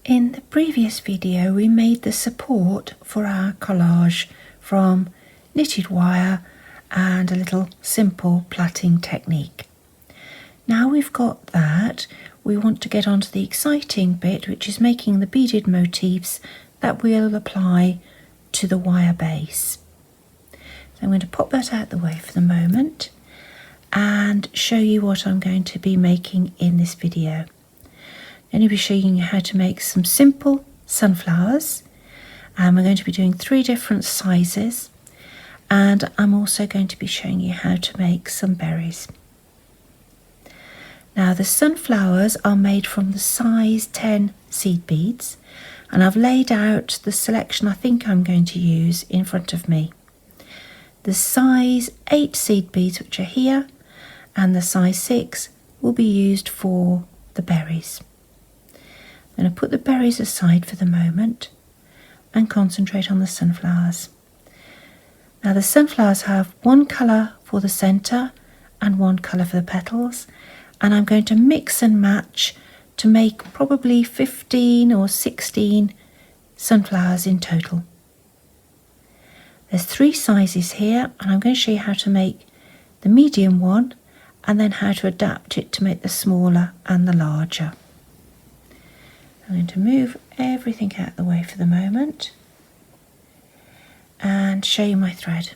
In the previous video we made the support for our collage from knitted wire and a little simple plaiting technique. Now we've got that, we want to get on to the exciting bit, which is making the beaded motifs that we'll apply to the wire base. So I'm going to pop that out the way for the moment and show you what I'm going to be making in this video. I'm going to be showing you how to make some simple sunflowers, and we're going to be doing 3 different sizes, and I'm also going to be showing you how to make some berries. Now the sunflowers are made from the size 10 seed beads, and I've laid out the selection I think I'm going to use in front of me. The size 8 seed beads, which are here, and the size 6 will be used for the berries. I'm going to put the berries aside for the moment and concentrate on the sunflowers. Now the sunflowers have one colour for the centre and one colour for the petals, and I'm going to mix and match to make probably 15 or 16 sunflowers in total. There's 3 sizes here, and I'm going to show you how to make the medium one and then how to adapt it to make the smaller and the larger. I'm going to move everything out of the way for the moment and show you my thread.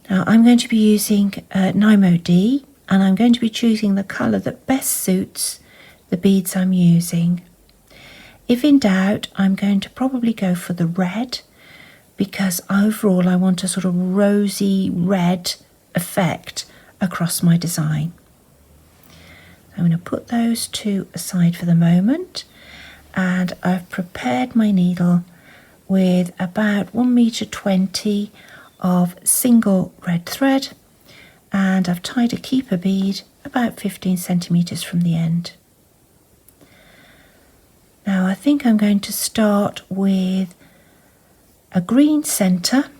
Now I'm going to be using Nymo D, and I'm going to be choosing the colour that best suits the beads I'm using. If in doubt, I'm going to probably go for the red, because overall I want a sort of rosy red effect across my design. I'm going to put those 2 aside for the moment, and I've prepared my needle with about 1.20 meters of single red thread, and I've tied a keeper bead about 15 centimeters from the end. Now I think I'm going to start with a green centre,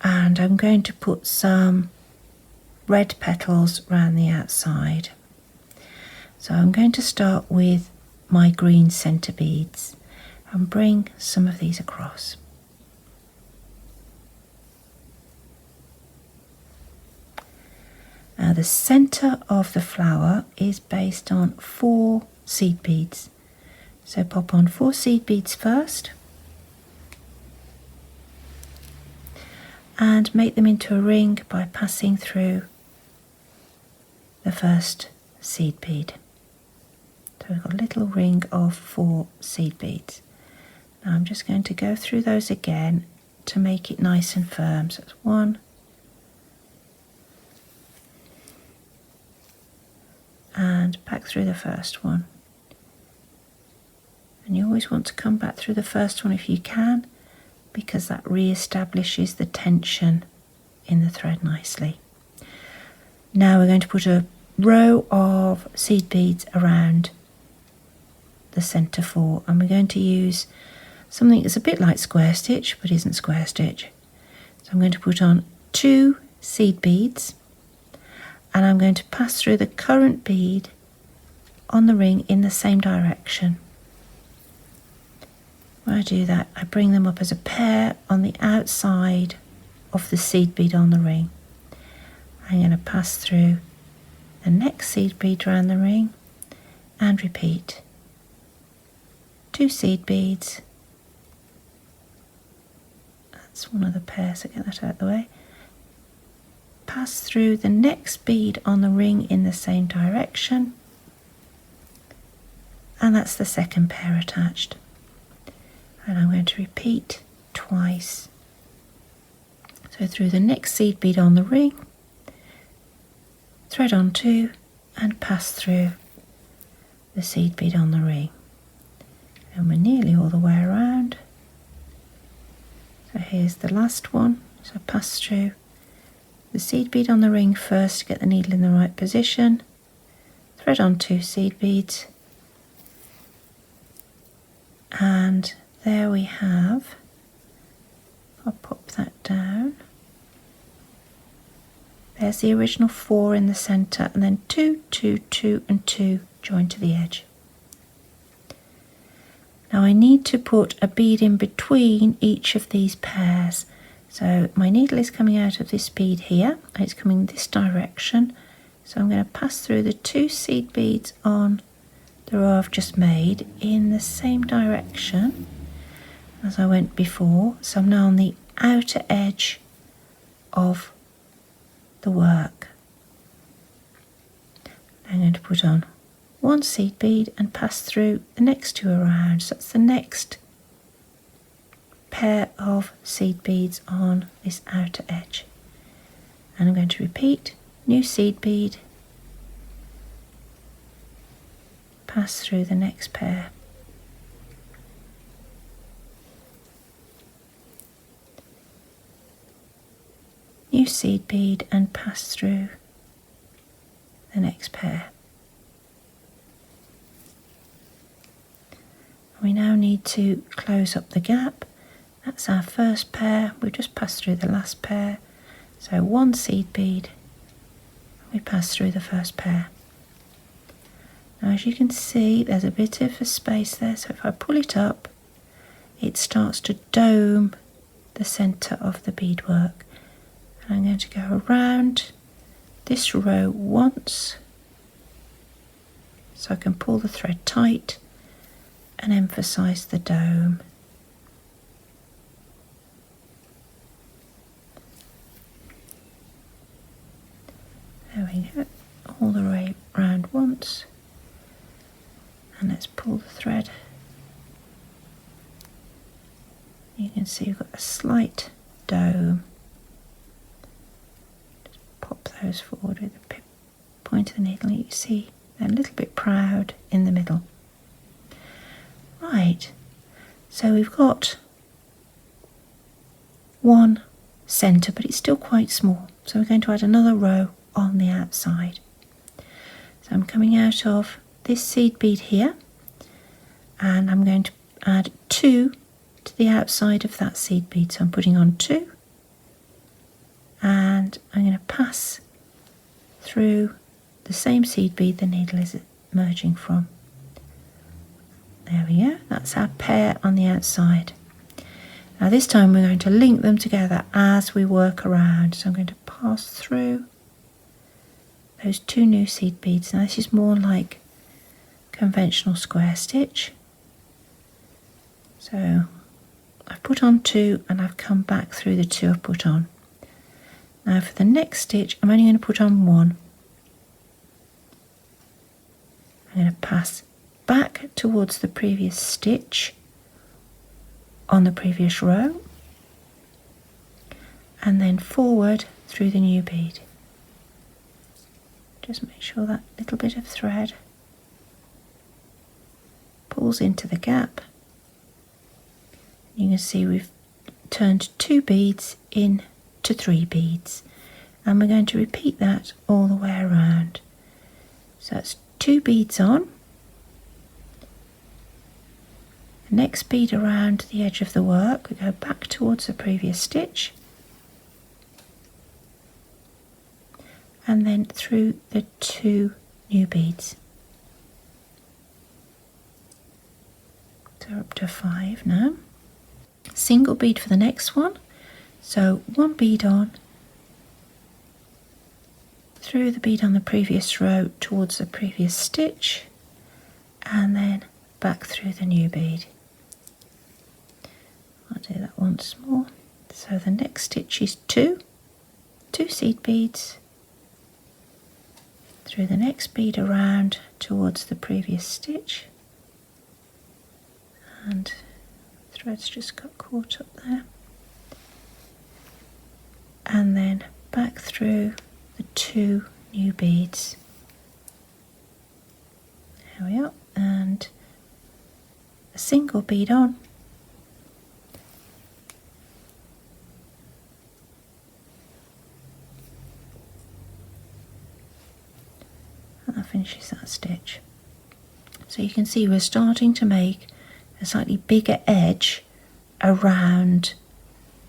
and I'm going to put some red petals around the outside. So I'm going to start with my green centre beads and bring some of these across. Now the centre of the flower is based on 4 seed beads. So pop on 4 seed beads first and make them into a ring by passing through the first seed bead. So we've got a little ring of 4 seed beads. Now I'm just going to go through those again to make it nice and firm. So it's 1, and back through the first one. And you always want to come back through the first one if you can, because that re-establishes the tension in the thread nicely. Now we're going to put a row of seed beads around the centre 4, and we're going to use something that's a bit like square stitch but isn't square stitch. So I'm going to put on 2 seed beads, and I'm going to pass through the current bead on the ring in the same direction. When I do that, I bring them up as a pair on the outside of the seed bead on the ring. I'm going to pass through the next seed bead around the ring and repeat. 2 seed beads. That's one of the pairs, so get that out of the way. Pass through the next bead on the ring in the same direction, and that's the second pair attached. And I'm going to repeat twice. So through the next seed bead on the ring, thread on 2 and pass through the seed bead on the ring. And we're nearly all the way around. So here's the last one. So pass through the seed bead on the ring first to get the needle in the right position, thread on 2 seed beads, and there we have, I'll pop that down, there's the original 4 in the centre, and then 2, 2, 2 and 2 join to the edge. Now I need to put a bead in between each of these pairs. So my needle is coming out of this bead here, and it's coming this direction. So I'm going to pass through the 2 seed beads on the row I've just made in the same direction as I went before. So I'm now on the outer edge of the work. I'm going to put on 1 seed bead and pass through the next 2 around. So that's the next pair of seed beads on this outer edge. And I'm going to repeat, new seed bead, pass through the next pair. New seed bead and pass through the next pair. We now need to close up the gap. That's our first pair. We've just passed through the last pair. So 1 seed bead, we pass through the first pair. Now as you can see, there's a bit of a space there, so if I pull it up, it starts to dome the centre of the beadwork. And I'm going to go around this row once, so I can pull the thread tight and emphasise the dome. There we go, all the way round once, and let's pull the thread. You can see we've got a slight dome. Just pop those forward with the point of the needle. You see they're a little bit proud in the middle. Right, so we've got 1 centre, but it's still quite small. So we're going to add another row on the outside. So I'm coming out of this seed bead here, and I'm going to add 2 to the outside of that seed bead. So I'm putting on 2, and I'm going to pass through the same seed bead the needle is emerging from. There we go, that's our pair on the outside. Now this time we're going to link them together as we work around. So I'm going to pass through those 2 new seed beads. Now this is more like conventional square stitch. So I've put on 2 and I've come back through the 2 I've put on. Now for the next stitch I'm only going to put on 1. I'm going to pass back towards the previous stitch on the previous row, and then forward through the new bead. Just make sure that little bit of thread pulls into the gap. You can see we've turned 2 beads into 3 beads, and we're going to repeat that all the way around. So that's 2 beads on. The next bead around the edge of the work, we go back towards the previous stitch, and then through the 2 new beads. So we're up to 5 now. Single bead for the next one, so 1 bead on, through the bead on the previous row towards the previous stitch, and then back through the new bead. I'll do that once more. So the next stitch is 2 seed beads, through the next bead around towards the previous stitch, and thread's just got caught up there, and then back through the 2 new beads. There we are, and a single bead on, and that finishes that stitch. So you can see we're starting to make a slightly bigger edge around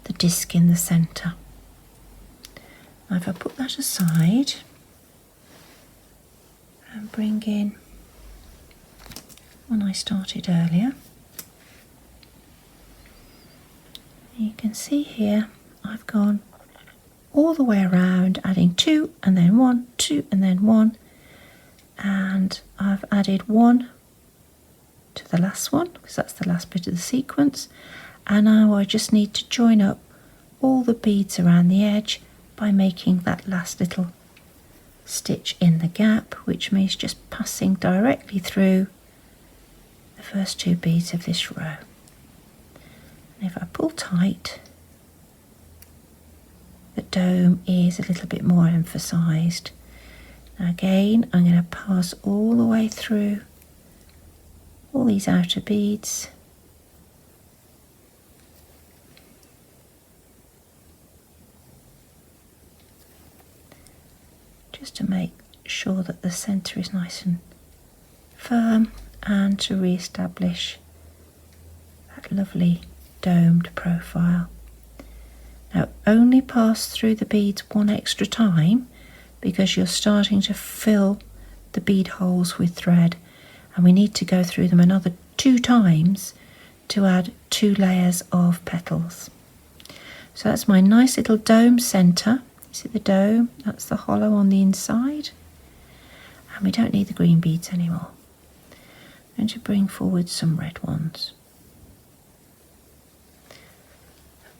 the disc in the centre. Now if I put that aside and bring in one I started earlier, You can see here I've gone all the way around, adding 2 and then 1, 2 and then 1, and I've added 1 to the last one because that's the last bit of the sequence, and now I just need to join up all the beads around the edge by making that last little stitch in the gap, which means just passing directly through the first 2 beads of this row. And if I pull tight, the dome is a little bit more emphasised. Now again, I'm going to pass all the way through all these outer beads. Just to make sure that the centre is nice and firm, and to re-establish that lovely domed profile. Now only pass through the beads one extra time because you're starting to fill the bead holes with thread, and we need to go through them another 2 times to add 2 layers of petals. So that's my nice little dome centre. You see the dome? That's the hollow on the inside. And we don't need the green beads anymore. I'm going to bring forward some red ones.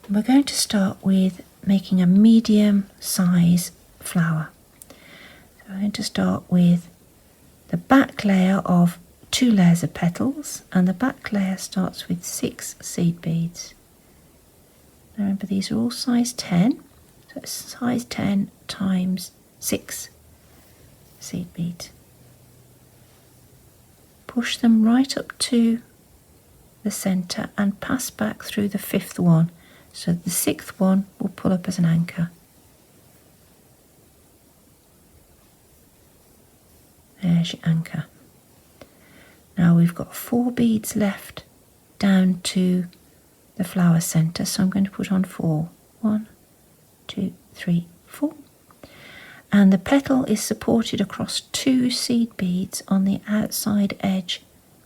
We're going to start with making a medium size flower. So I'm going to start with the back layer of 2 layers of petals, and the back layer starts with 6 seed beads. Now remember, these are all size 10, so it's size 10 times 6 seed beads. Push them right up to the centre and pass back through the 5th one, so the 6th one will pull up as an anchor. There's your anchor. Now we've got 4 beads left down to the flower centre, so I'm going to put on 4. 1, 2, 3, 4. And the petal is supported across 2 seed beads on the outside edge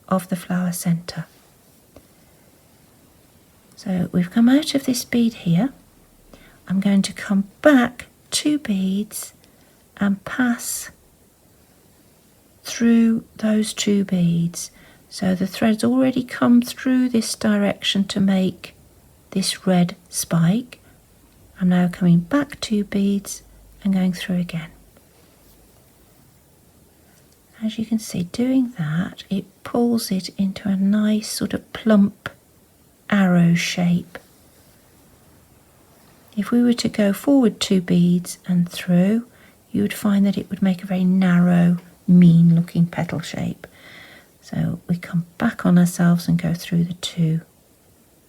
of the flower centre. So we've come out of this bead here. I'm going to come back 2 beads and pass through those 2 beads. So the thread's already come through this direction to make this red spike. I'm now coming back 2 beads and going through again. As you can see, doing that, it pulls it into a nice sort of plump arrow shape. If we were to go forward 2 beads and through, you would find that it would make a very narrow, mean looking petal shape. So we come back on ourselves and go through the 2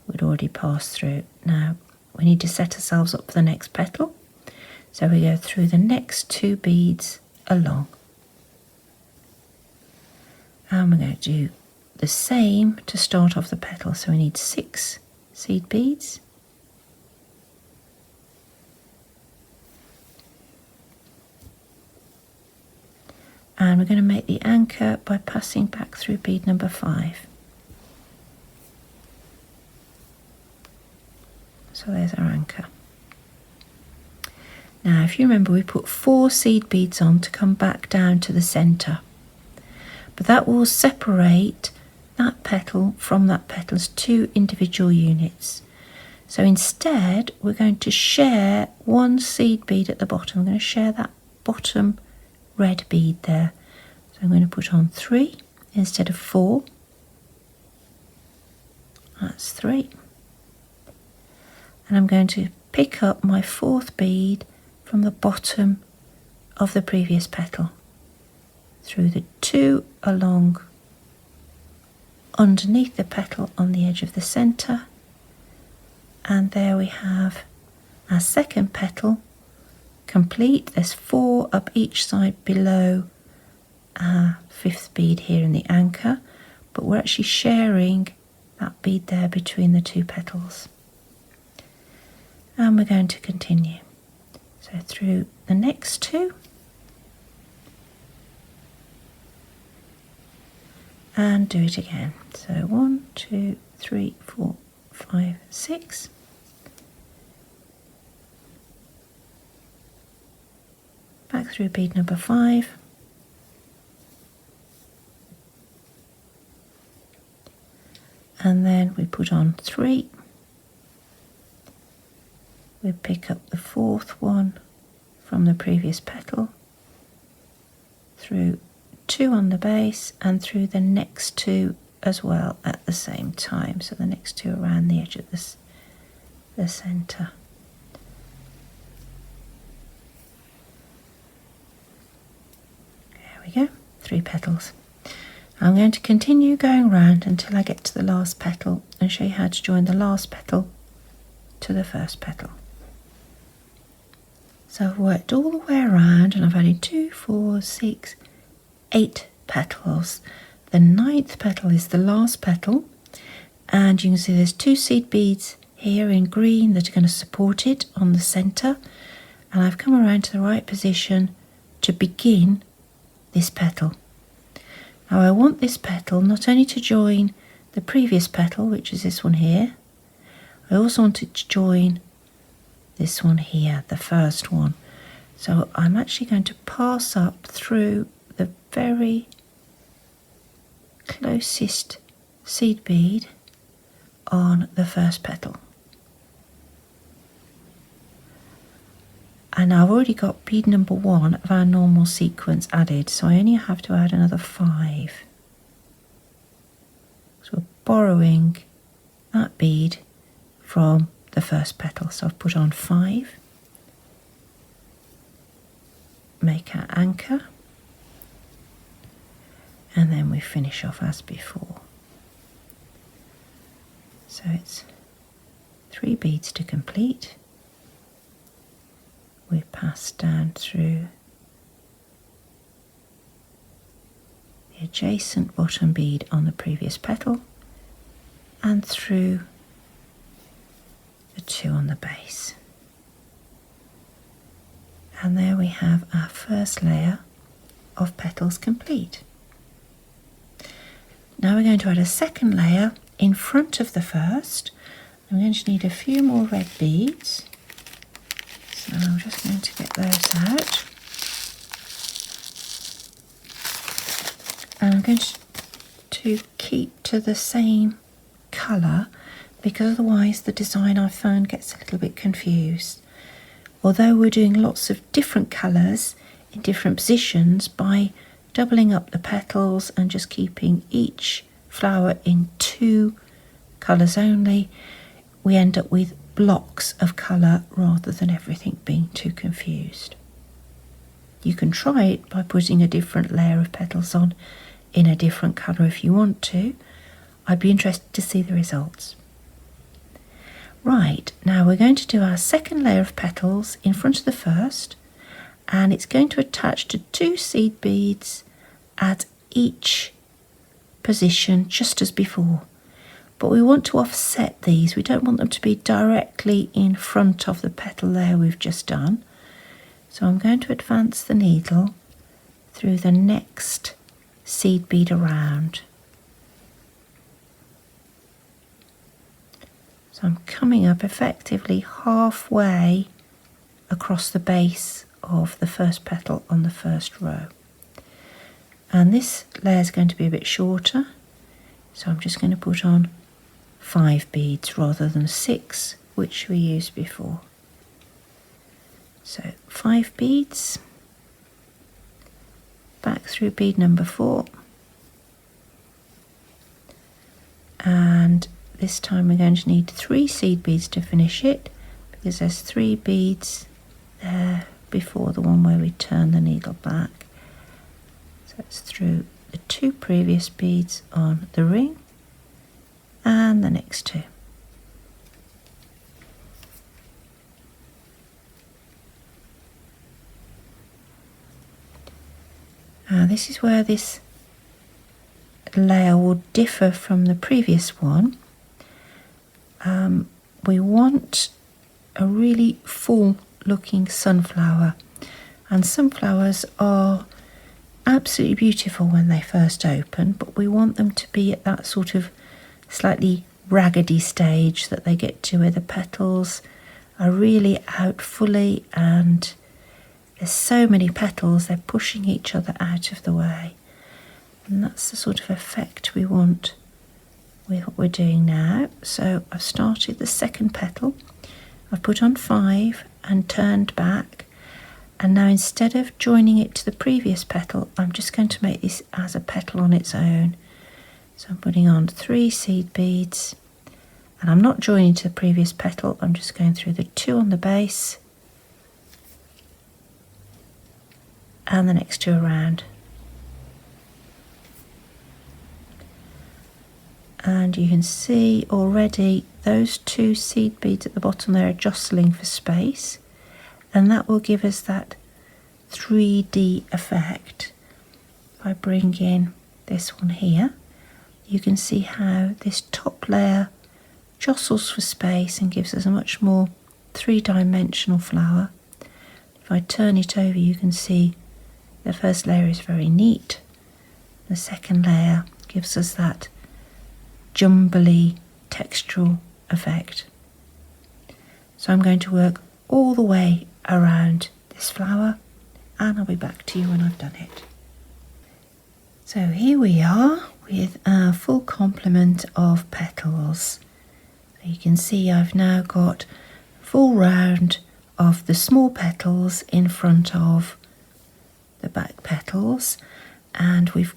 we'd already passed through. Now we need to set ourselves up for the next petal, so we go through the next 2 beads along, and we're going to do the same to start off the petal. So we need 6 seed beads, and we're going to make the anchor by passing back through bead number 5. So there's our anchor. Now if you remember, we put 4 seed beads on to come back down to the centre, but that will separate that petal from that petal as 2 individual units. So instead we're going to share 1 seed bead at the bottom. We're going to share that bottom red bead there. So I'm going to put on 3 instead of 4. That's 3. And I'm going to pick up my 4th bead from the bottom of the previous petal through the 2 along underneath the petal on the edge of the centre, and there we have our 2nd petal complete. There's 4 up each side below our 5th bead here in the anchor, but we're actually sharing that bead there between the 2 petals. And we're going to continue. So through the next 2, and do it again. So 1, 2, 3, 4, 5, 6. back through bead number 5, and then we put on 3, we pick up the 4th one from the previous petal, through 2 on the base and through the next 2 as well at the same time, so the next 2 around the edge of the centre. There we go, 3 petals. I'm going to continue going around until I get to the last petal and show you how to join the last petal to the first petal. So I've worked all the way around and I've added 2, 4, 6, 8 petals. The 9th petal is the last petal, and you can see there's 2 seed beads here in green that are going to support it on the centre, and I've come around to the right position to begin this petal. Now I want this petal not only to join the previous petal, which is this one here, I also want it to join this one here, the first one. So I'm actually going to pass up through the very closest seed bead on the first petal. And I've already got bead number 1 of our normal sequence added, so I only have to add another 5. So we're borrowing that bead from the first petal. So I've put on 5, make our anchor, and then we finish off as before. So it's 3 beads to complete. We pass down through the adjacent bottom bead on the previous petal and through the 2 on the base. And there we have our first layer of petals complete. Now we're going to add a second layer in front of the first. I'm going to need a few more red beads. So I'm just going to get those out. And I'm going to keep to the same colour, because otherwise the design I found gets a little bit confused. Although we're doing lots of different colours in different positions, by doubling up the petals and just keeping each flower in 2 colours only, we end up with blocks of colour rather than everything being too confused. You can try it by putting a different layer of petals on in a different colour if you want to. I'd be interested to see the results. Right, now we're going to do our second layer of petals in front of the first, and it's going to attach to 2 seed beads at each position just as before. But we want to offset these. We don't want them to be directly in front of the petal layer we've just done. So I'm going to advance the needle through the next seed bead around. So I'm coming up effectively halfway across the base of the first petal on the first row. And this layer is going to be a bit shorter, so I'm just going to put on 5 beads rather than 6, which we used before. So 5 beads, back through bead number 4, and this time we're going to need 3 seed beads to finish it, because there's 3 beads there before the one where we turn the needle back. So it's through the 2 previous beads on the ring and the next 2. This is where this layer will differ from the previous one. We want a really full looking sunflower, and sunflowers are absolutely beautiful when they first open, but we want them to be at that sort of slightly raggedy stage that they get to, where the petals are really out fully and there's so many petals, they're pushing each other out of the way. And that's the sort of effect we want with what we're doing now. So I've started the second petal, I've put on 5 and turned back, and now instead of joining it to the previous petal, I'm just going to make this as a petal on its own. So I'm putting on 3 seed beads, and I'm not joining to the previous petal, I'm just going through the 2 on the base and the next 2 around. And you can see already those 2 seed beads at the bottom there are jostling for space, and that will give us that 3D effect. If I bring in this one here, you can see how this top layer jostles for space and gives us a much more 3-dimensional flower. If I turn it over, you can see the first layer is very neat. The second layer gives us that jumbly textural effect. So I'm going to work all the way around this flower, and I'll be back to you when I've done it. So here we are with our full complement of petals. So you can see I've now got a full round of the small petals in front of the back petals, and we've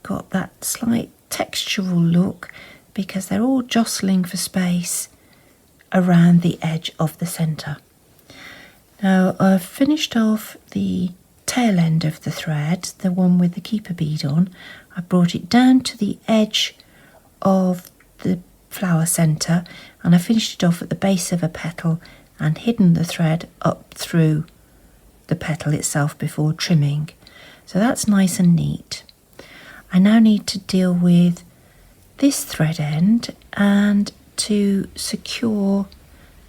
got that slight textural look because they're all jostling for space around the edge of the centre. Now I've finished off the tail end of the thread, the one with the keeper bead on. I brought it down to the edge of the flower centre, and I finished it off at the base of a petal and hidden the thread up through the petal itself before trimming. So that's nice and neat. I now need to deal with this thread end and to secure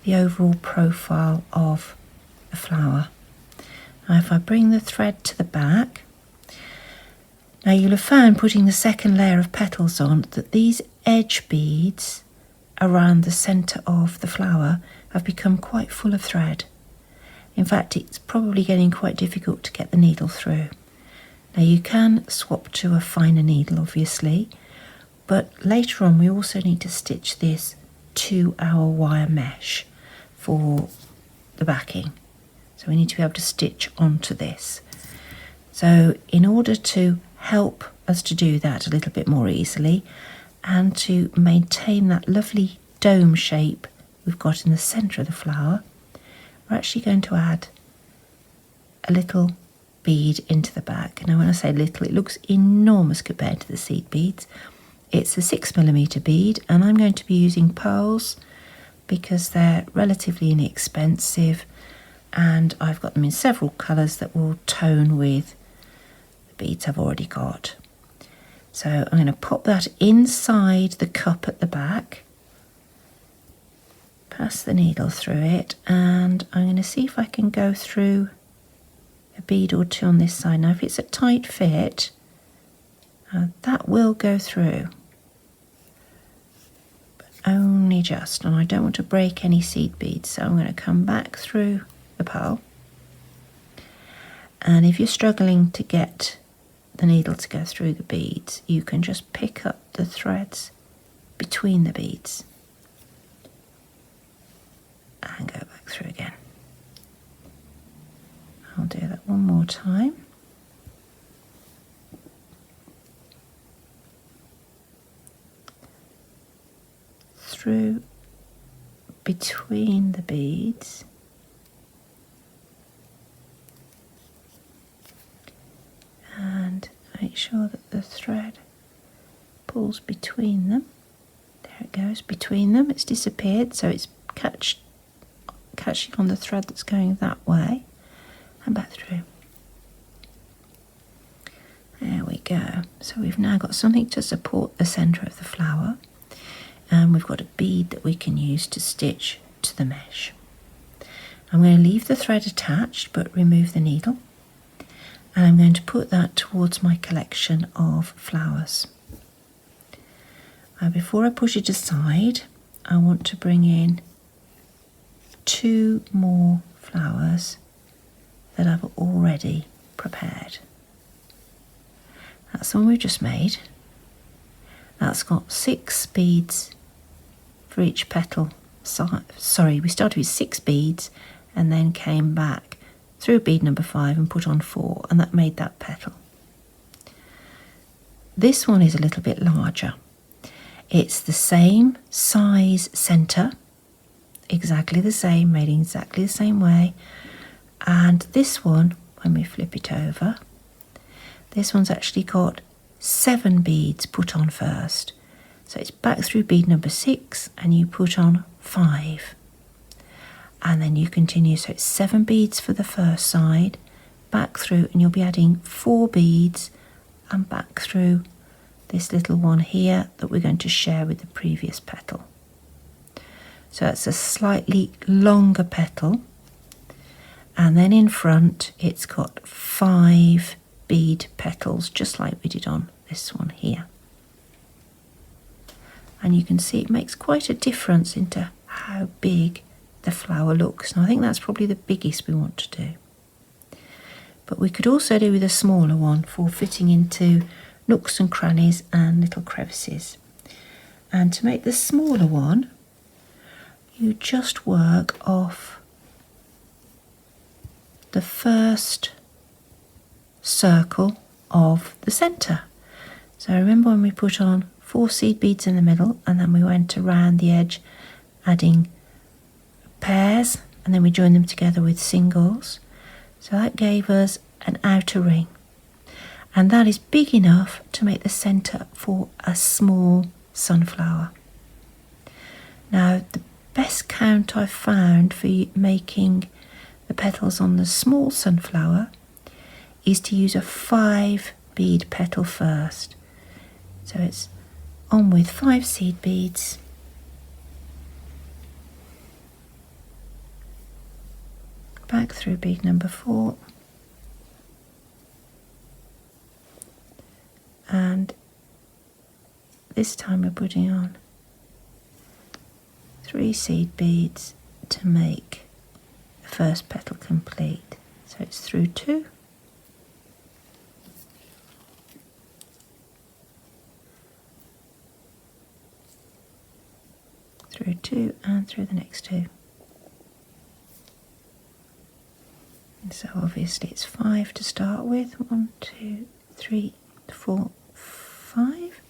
the overall profile of the flower. Now if I bring the thread to the back, now you'll have found putting the second layer of petals on that these edge beads around the centre of the flower have become quite full of thread. In fact, it's probably getting quite difficult to get the needle through. Now you can swap to a finer needle obviously, but later on we also need to stitch this to our wire mesh for the backing. So we need to be able to stitch onto this. So in order to help us to do that a little bit more easily and to maintain that lovely dome shape we've got in the centre of the flower, we're actually going to add a little bead into the back. Now when I say little, it looks enormous compared to the seed beads. It's a 6mm bead, and I'm going to be using pearls because they're relatively inexpensive, and I've got them in several colours that will tone with the beads I've already got. So I'm going to pop that inside the cup at the back, pass the needle through it, and I'm going to see if I can go through a bead or 2 on this side. Now if it's a tight fit, that will go through, but only just, and I don't want to break any seed beads, so I'm going to come back through the pearl. And if you're struggling to get the needle to go through the beads, you can just pick up the threads between the beads and go back through again. I'll do that one more time. Through between the beads, and make sure that the thread pulls between them. There it goes, between them. It's disappeared, so it's catching on the thread that's going that way, and back through. There we go. So we've now got something to support the centre of the flower, and we've got a bead that we can use to stitch to the mesh. I'm going to leave the thread attached but remove the needle, and I'm going to put that towards my collection of flowers. Before I push it aside, I want to bring in 2 more flowers that I've already prepared. That's the one we've just made. That's got 6 beads for each petal. Sorry, we started with 6 beads and then came back through bead number 5 and put on 4, and that made that petal. This one is a little bit larger. It's the same size centre, exactly the same, made in exactly the same way. And this one, when we flip it over, this one's actually got 7 beads put on first. So it's back through bead number 6 and you put on 5. And then you continue, so it's 7 beads for the first side, back through, and you'll be adding 4 beads and back through this little one here that we're going to share with the previous petal. So it's a slightly longer petal, and then in front it's got 5 bead petals, just like we did on this one here. And you can see it makes quite a difference into how big the flower looks. And I think that's probably the biggest we want to do. But we could also do with a smaller one for fitting into nooks and crannies and little crevices. And to make the smaller one, you just work off the first circle of the centre. So remember when we put on 4 seed beads in the middle, and then we went around the edge adding pairs, and then we joined them together with singles. So that gave us an outer ring, and that is big enough to make the centre for a small sunflower. Now the best count I've found for making the petals on the small sunflower is to use a 5 bead petal first. So it's on with 5 seed beads, back through bead number 4, and this time we're putting on 3 seed beads to make the first petal complete. So it's through 2, through 2, and through the next 2. And so obviously it's 5 to start with. 1, 2, 3, 4, 5.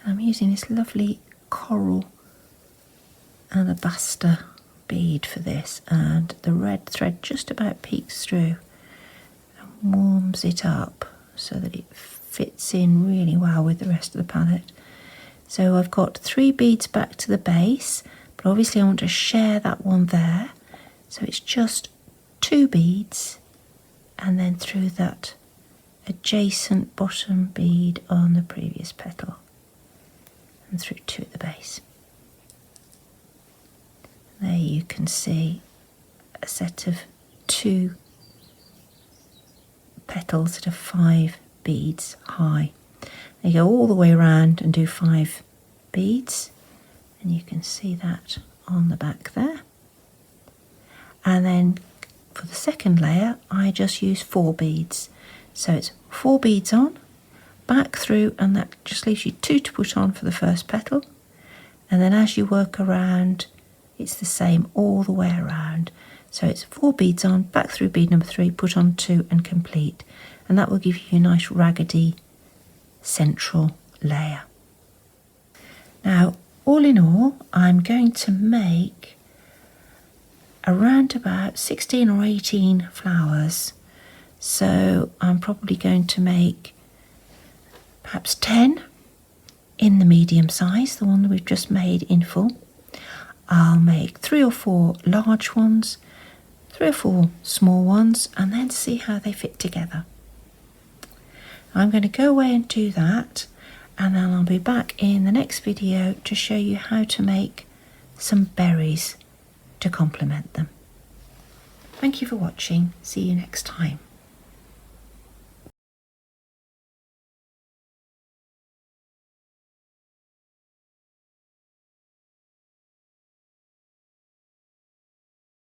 I'm using this lovely coral alabaster bead for this, and the red thread just about peeks through and warms it up so that it fits in really well with the rest of the palette. So I've got 3 beads back to the base, but obviously I want to share that one there, so it's just 2 beads and then through that adjacent bottom bead on the previous petal and through 2 at the base. There you can see a set of 2 petals that are 5 beads high. They go all the way around and do 5 beads, and you can see that on the back there. And then for the second layer I just use 4 beads, so it's 4 beads on, back through, and that just leaves you 2 to put on for the first petal, and then as you work around it's the same all the way around. So it's 4 beads on, back through bead number 3, put on 2 and complete, and that will give you a nice raggedy central layer. Now all in all I'm going to make around about 16 or 18 flowers, so I'm probably going to make perhaps 10 in the medium size, the one that we've just made in full. I'll make 3 or 4 large ones, 3 or 4 small ones, and then see how they fit together. I'm going to go away and do that, and then I'll be back in the next video to show you how to make some berries to complement them. Thank you for watching. See you next time.